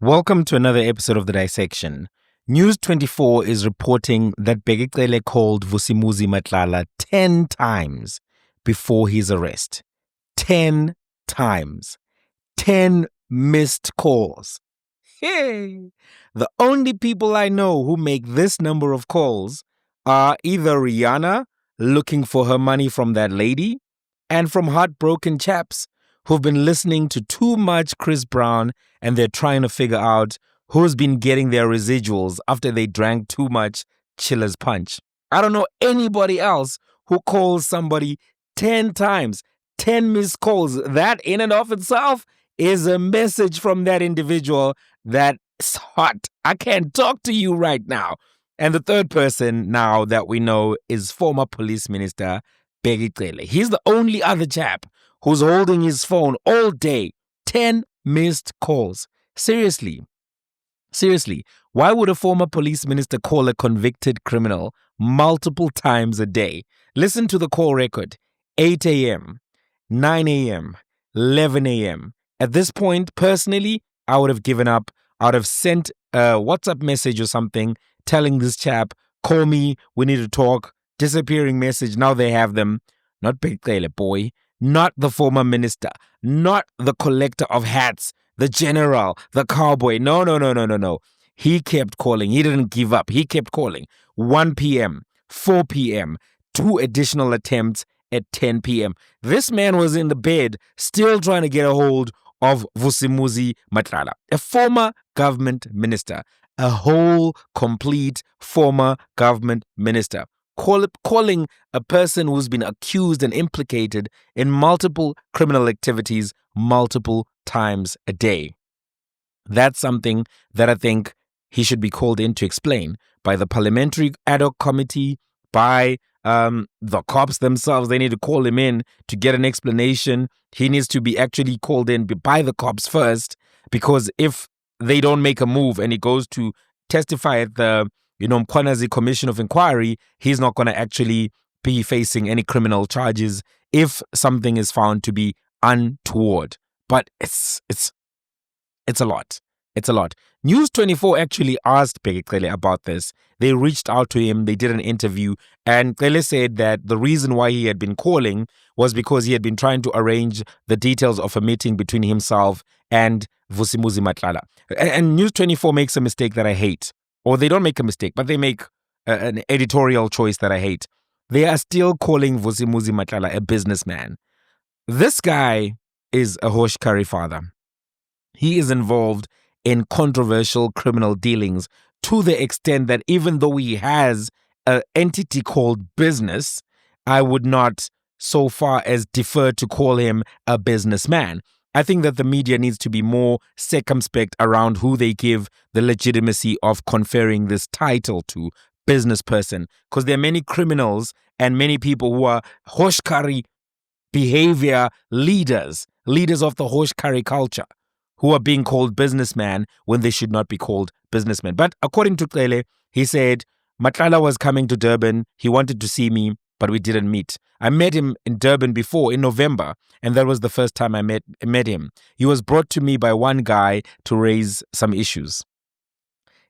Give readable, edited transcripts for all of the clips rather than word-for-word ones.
Welcome to another episode of The Dissection. News 24 is reporting that Bheki Cele called Vusumuzi Matlala 10 times before his arrest. 10 times. 10 missed calls. Hey! The only people I know who make this number of calls are either Rihanna looking for her money from that lady and from heartbroken chaps who've been listening to too much Chris Brown and they're trying to figure out who's been getting their residuals after they drank too much Chiller's Punch. I don't know anybody else who calls somebody 10 times, 10 missed calls. That in and of itself is a message from that individual that's hot. I can't talk to you right now. And the third person now that we know is former police minister Bheki Cele. He's the only other chap who's holding his phone all day. 10 missed calls. Seriously, why would a former police minister call a convicted criminal multiple times a day? Listen to the call record. 8 a.m., 9 a.m., 11 a.m. At this point, personally, I would have given up. I would have sent a WhatsApp message or something telling this chap, call me, we need to talk. Disappearing message, now they have them. Not Bheki Cele, boy. Not the former minister. Not the collector of hats. The general. The cowboy. No. He kept calling. He didn't give up. He kept calling. 1 p.m., 4 p.m., 2 additional attempts at 10 p.m. This man was in the bed still trying to get a hold of Vusumuzi Matlala, a former government minister, a whole complete former government minister. Calling a person who's been accused and implicated in multiple criminal activities multiple times a day. That's something that I think he should be called in to explain by the parliamentary ad hoc committee, by the cops themselves. They need to call him in to get an explanation. He needs to be actually called in by the cops first, because if they don't make a move and he goes to testify at the Mkhwanazi Commission of Inquiry, he's not going to actually be facing any criminal charges if something is found to be untoward. But it's a lot. It's a lot. News 24 actually asked Bheki Cele about this. They reached out to him. They did an interview. And Cele said that the reason why he had been calling was because he had been trying to arrange the details of a meeting between himself and Vusumuzi Matlala. And News 24 makes a mistake that I hate. Or they don't make a mistake, but they make an editorial choice that I hate. They are still calling Vusumuzi Matlala a businessman. This guy is a Hosh curry father. He is involved in controversial criminal dealings to the extent that even though he has an entity called business, I would not so far as defer to call him a businessman. I think that the media needs to be more circumspect around who they give the legitimacy of conferring this title to, business person, because there are many criminals and many people who are Hosh curry behavior leaders of the Hosh curry culture, who are being called businessman when they should not be called businessmen. But according to Cele, he said, Matlala was coming to Durban. He wanted to see me, but we didn't meet. I met him in Durban before in November, and that was the first time I met him. He was brought to me by one guy to raise some issues.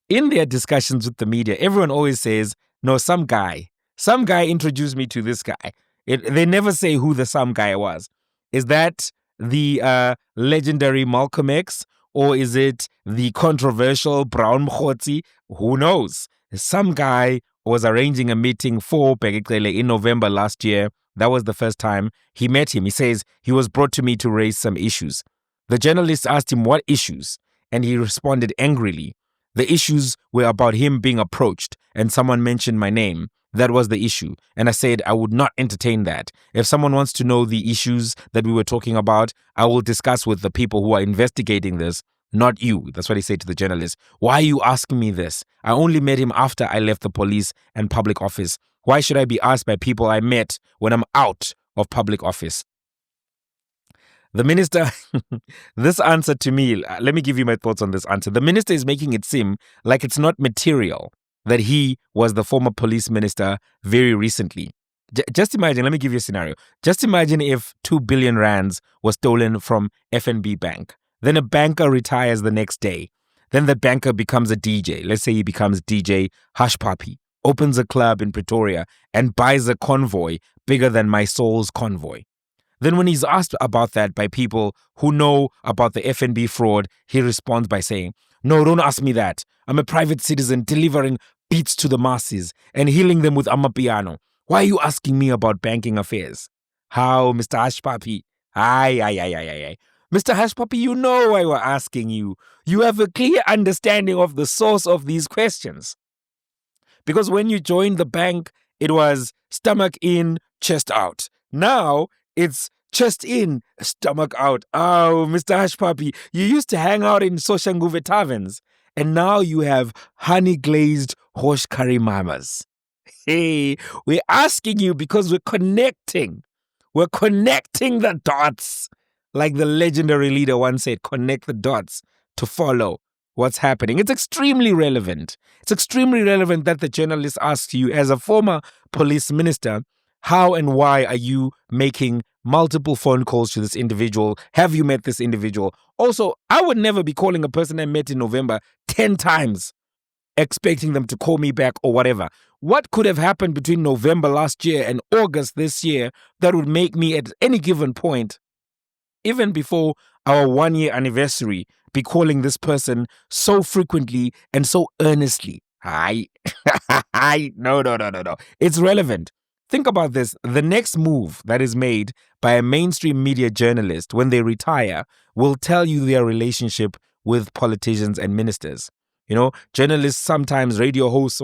In their discussions with the media, everyone always says, no, some guy introduced me to this guy. They never say who the some guy was. Is that the legendary Malcolm X, or is it the controversial Brown Mkhwanazi? Who knows? Some guy was arranging a meeting for Bheki Cele in November last year. That was the first time he met him. He says he was brought to me to raise some issues. The journalist asked him what issues, and he responded angrily. The issues were about him being approached, and someone mentioned my name. That was the issue. And I said I would not entertain that. If someone wants to know the issues that we were talking about, I will discuss with the people who are investigating this, not you. That's what he said to the journalist. Why are you asking me this? I only met him after I left the police and public office. Why should I be asked by people I met when I'm out of public office? The minister, this answer to me, let me give you my thoughts on this answer. The minister is making it seem like it's not material that he was the former police minister very recently. Just imagine, let me give you a scenario. Just imagine if 2 billion rands was stolen from FNB Bank. Then a banker retires the next day. Then the banker becomes a DJ. Let's say he becomes DJ Hush Puppy, opens a club in Pretoria and buys a convoy bigger than my soul's convoy. Then when he's asked about that by people who know about the FNB fraud, he responds by saying, "No, don't ask me that. I'm a private citizen delivering beats to the masses and healing them with amapiano. Why are you asking me about banking affairs?" How, Mr. Hush Puppy? Aye. Mr. Hush Puppy, you know why we're asking you. You have a clear understanding of the source of these questions. Because when you joined the bank, it was stomach in, chest out. Now it's chest in, stomach out. Oh, Mr. Hush Puppy, you used to hang out in Soshanguve taverns, and now you have honey glazed horse curry mamas. Hey, we're asking you because we're connecting. We're connecting the dots. Like the legendary leader once said, connect the dots to follow what's happening. It's extremely relevant. It's extremely relevant that the journalist asks you, as a former police minister, how and why are you making multiple phone calls to this individual? Have you met this individual? Also, I would never be calling a person I met in November 10 times expecting them to call me back or whatever. What could have happened between November last year and August this year that would make me at any given point, even before our 1-year anniversary, be calling this person so frequently and so earnestly? No. It's relevant. Think about this. The next move that is made by a mainstream media journalist when they retire will tell you their relationship with politicians and ministers. You know, journalists, sometimes radio hosts,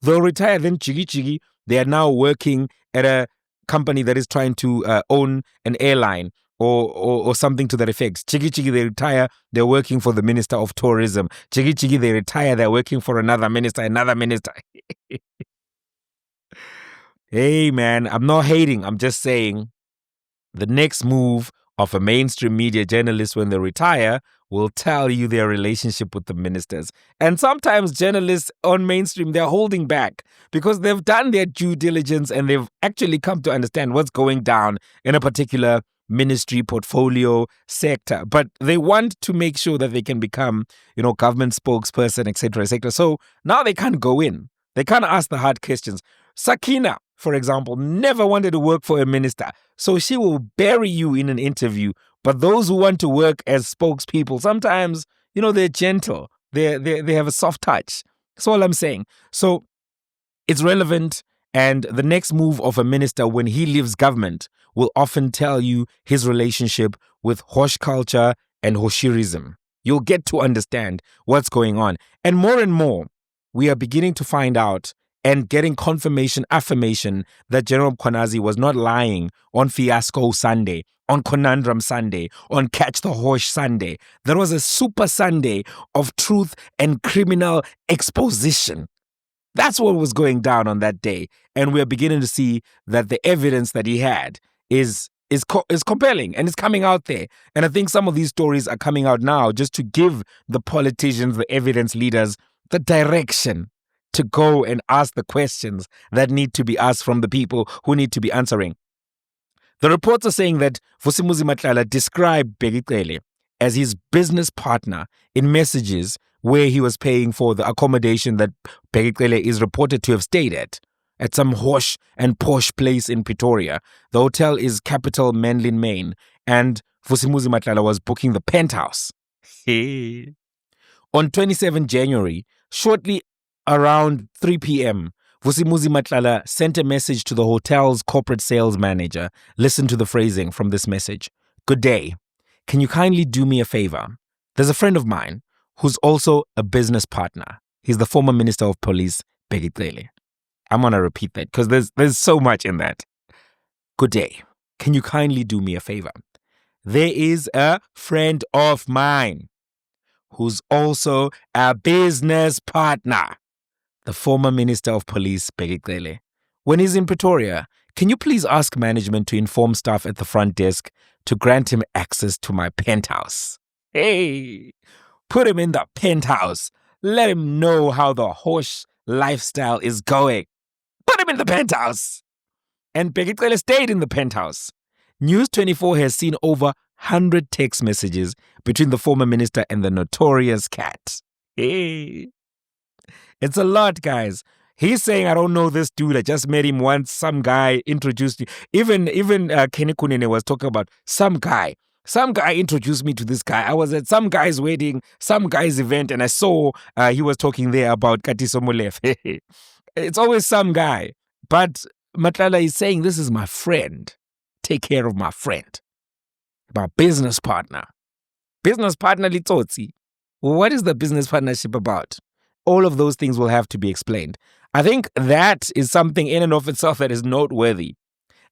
they'll retire, then chigi. They are now working at a company that is trying to own an airline or something to that effect. Chigi, they retire, they're working for the Minister of Tourism. Chigi, they retire, they're working for another minister. Hey, man, I'm not hating. I'm just saying the next move of a mainstream media journalist when they retire will tell you their relationship with the ministers. And sometimes journalists on mainstream, they're holding back because they've done their due diligence and they've actually come to understand what's going down in a particular ministry, portfolio, sector. But they want to make sure that they can become, government spokesperson, etc. So now they can't go in. They can't ask the hard questions. Sakina, for example, never wanted to work for a minister. So she will bury you in an interview. But those who want to work as spokespeople, sometimes, they're gentle. They have a soft touch. That's all I'm saying. So it's relevant. And the next move of a minister when he leaves government will often tell you his relationship with Hosh culture and Hoshirism. You'll get to understand what's going on. And more, we are beginning to find out and getting affirmation that General Mkhwanazi was not lying on Fiasco Sunday, on Conundrum Sunday, on Catch the Hosh Sunday. There was a super Sunday of truth and criminal exposition. That's what was going down on that day. And we're beginning to see that the evidence that he had is compelling and it's coming out there. And I think some of these stories are coming out now just to give the politicians, the evidence leaders, the direction to go and ask the questions that need to be asked from the people who need to be answering. The reports are saying that Vusumuzi Matlala described Bheki Cele as his business partner in messages where he was paying for the accommodation that Bheki Cele is reported to have stayed at some Hosh and posh place in Pretoria. The hotel is Capital Menlyn Main, and Vusumuzi Matlala was booking the penthouse. On 27 January, shortly around 3 p.m., Vusumuzi Matlala sent a message to the hotel's corporate sales manager. Listen to the phrasing from this message. "Good day. Can you kindly do me a favor? There's a friend of mine who's also a business partner. He's the former Minister of Police, Bheki Cele." I'm going to repeat that because there's so much in that. "Good day. Can you kindly do me a favor? There is a friend of mine who's also a business partner, the former Minister of Police, Bheki Cele. When he's in Pretoria, can you please ask management to inform staff at the front desk to grant him access to my penthouse? Hey, put him in the penthouse. Let him know how the Hosh lifestyle is going. Put him in the penthouse." And Bheki Cele stayed in the penthouse. News 24 has seen over 100 text messages between the former minister and the notorious cat. It's a lot, guys. He's saying, I don't know this dude. I just met him once. Some guy introduced me. Even Kenny Kunene was talking about some guy. Some guy introduced me to this guy. I was at some guy's wedding, some guy's event, and I saw he was talking there about Katiso Molefe. It's always some guy. But Matlala is saying, this is my friend. Take care of my friend. My business partner. Business partner Litsotsi. What is the business partnership about? All of those things will have to be explained. I think that is something in and of itself that is noteworthy.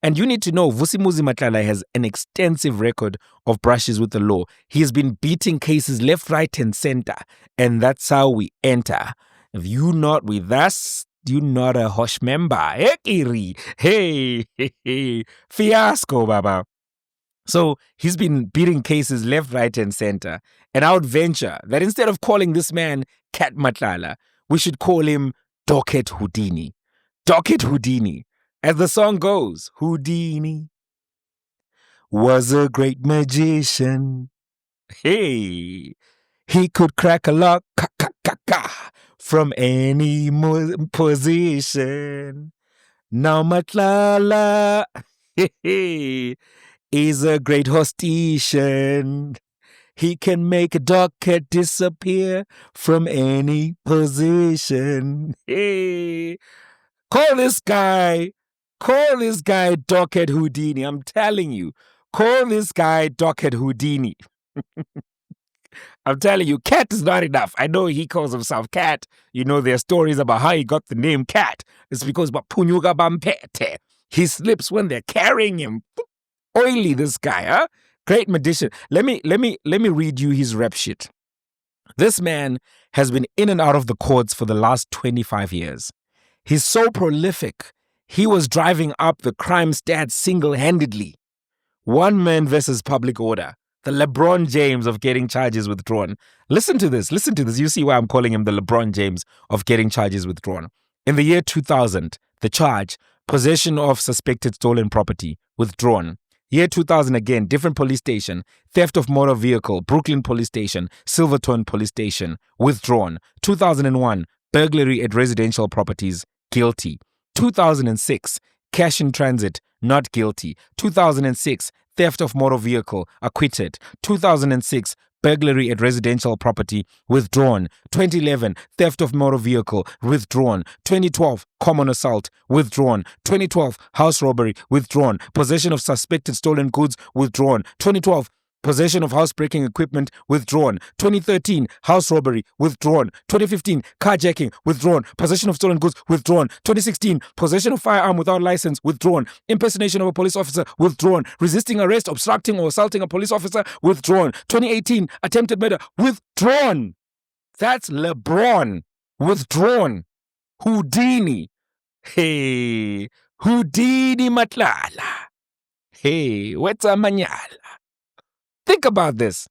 And you need to know, Vusumuzi Matlala has an extensive record of brushes with the law. He's been beating cases left, right, and center. And that's how we enter. If you're not with us, you're not a Hosh member. Hey, fiasco, Baba. So he's been beating cases left, right, and center. And I would venture that instead of calling this man Cat Matlala, we should call him Docket Houdini. Docket Houdini. As the song goes, Houdini was a great magician. Hey, he could crack a lock from any position. Now Matlala is a great hostician. He can make a docket disappear from any position. Hey, call this guy Docket Houdini. I'm telling you, call this guy Docket Houdini. I'm telling you, Cat is not enough. I know he calls himself Cat. You know, there are stories about how he got the name Cat. It's because Bapunyuga Bampete. He slips when they're carrying him. Oily, this guy, huh? Great magician. Let me read you his rap sheet. This man has been in and out of the courts for the last 25 years. He's so prolific. He was driving up the crime stats single-handedly. One man versus public order. The LeBron James of getting charges withdrawn. Listen to this. You see why I'm calling him the LeBron James of getting charges withdrawn. In the year 2000, the charge, possession of suspected stolen property, withdrawn. Year 2000 again, different police station, theft of motor vehicle, Brooklyn Police Station, Silverton Police Station, withdrawn. 2001, burglary at residential properties, guilty. 2006, cash in transit, not guilty. 2006, theft of motor vehicle, acquitted. 2006, burglary at residential property, withdrawn. 2011, theft of motor vehicle, withdrawn. 2012, common assault, withdrawn. 2012, house robbery, withdrawn. Possession of suspected stolen goods, withdrawn. 2012, possession of housebreaking equipment, withdrawn. 2013, house robbery, withdrawn. 2015, carjacking, withdrawn. Possession of stolen goods, withdrawn. 2016, possession of firearm without license, withdrawn. Impersonation of a police officer, withdrawn. Resisting arrest, obstructing or assaulting a police officer, withdrawn. 2018, attempted murder, withdrawn. That's LeBron, withdrawn. Houdini. Hey, Houdini Matlala. Hey, what's a manyala? Think about this.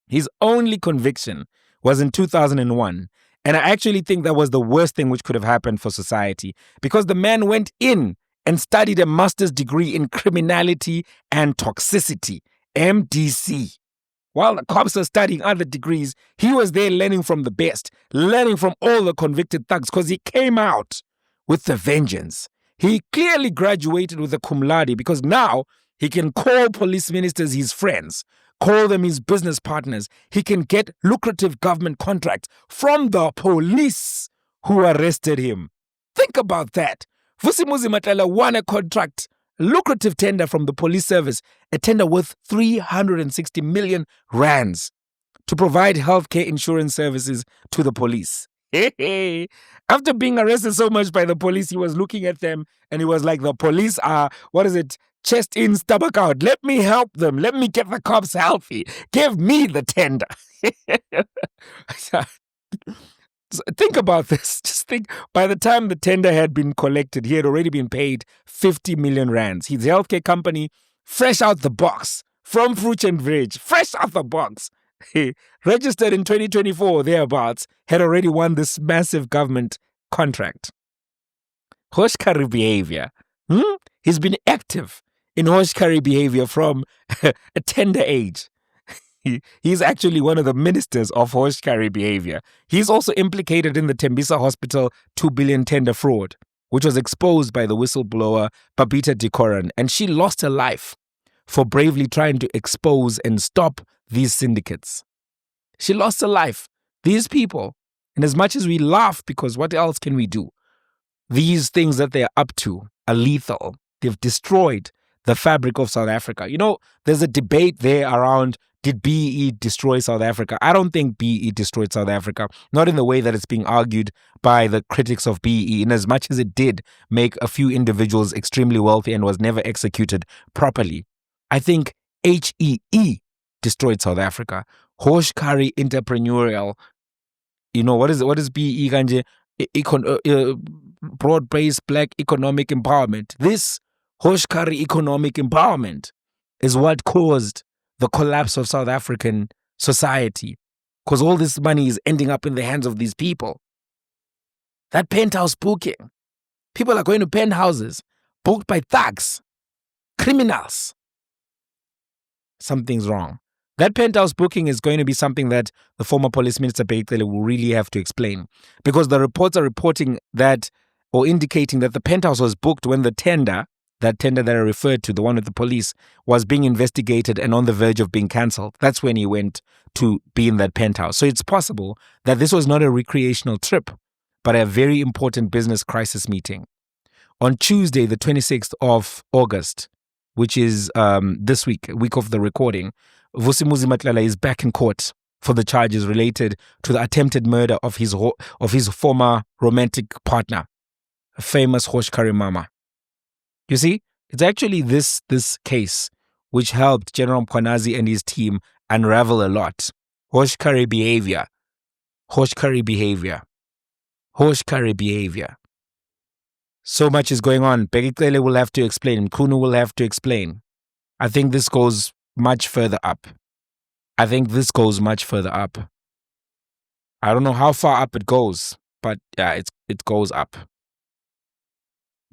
His only conviction was in 2001. And I actually think that was the worst thing which could have happened for society, because the man went in and studied a master's degree in criminality and toxicity, MDC. While the cops are studying other degrees, he was there learning from the best, learning from all the convicted thugs, because he came out with the vengeance. He clearly graduated with a cum laude, because now he can call police ministers his friends, call them his business partners. He can get lucrative government contracts from the police who arrested him. Think about that. Vusumuzi Matlala won a contract, lucrative tender from the police service, a tender worth 360 million rands to provide healthcare insurance services to the police. After being arrested so much by the police, he was looking at them and he was like, the police are, chest in, stomach out. Let me help them. Let me get the cops healthy. Give me the tender. Think about this. Just think, by the time the tender had been collected, he had already been paid 50 million rands. His healthcare company, fresh out the box, from Fruit and Veg, fresh out the box, registered in 2024, thereabouts, had already won this massive government contract. Hosh Daddy behavior. He's been active in Hosh Daddy behavior from a tender age. He's actually one of the ministers of Hosh behavior. He's also implicated in the Tembisa Hospital 2 billion tender fraud, which was exposed by the whistleblower Babita Dekoran, and she lost her life for bravely trying to expose and stop these syndicates. She lost her life. These people, and as much as we laugh, because what else can we do? These things that they're up to are lethal. They've destroyed the fabric of South Africa. You know, there's a debate there around, did BEE destroy South Africa? I don't think BEE destroyed South Africa, not in the way that it's being argued by the critics of BEE, in as much as it did make a few individuals extremely wealthy and was never executed properly. I think HEE destroyed South Africa. Hosh entrepreneurial. You know, what is BEE? Broad-based black economic empowerment. This Hoshkari economic empowerment is what caused the collapse of South African society, because all this money is ending up in the hands of these people. That penthouse booking, people are going to penthouses booked by thugs, criminals. Something's wrong. That penthouse booking is going to be something that the former police minister Bheki Cele will really have to explain, because the reports are reporting that, or indicating that, the penthouse was booked when the tender, that tender that I referred to, the one with the police, was being investigated and on the verge of being cancelled. That's when he went to be in that penthouse. So it's possible that this was not a recreational trip, but a very important business crisis meeting. On Tuesday, the 26th of August, which is this week, a week of the recording, Vusumuzi Matlala is back in court for the charges related to the attempted murder of his former romantic partner, a famous Hosh Mama. You see, it's actually this case which helped General Mkhwanazi and his team unravel a lot. Hosh behavior. Hosh behavior. Hosh behavior. So much is going on. Bheki Cele will have to explain. Mkhunu will have to explain. I think this goes much further up. I don't know how far up it goes, but yeah, it goes up.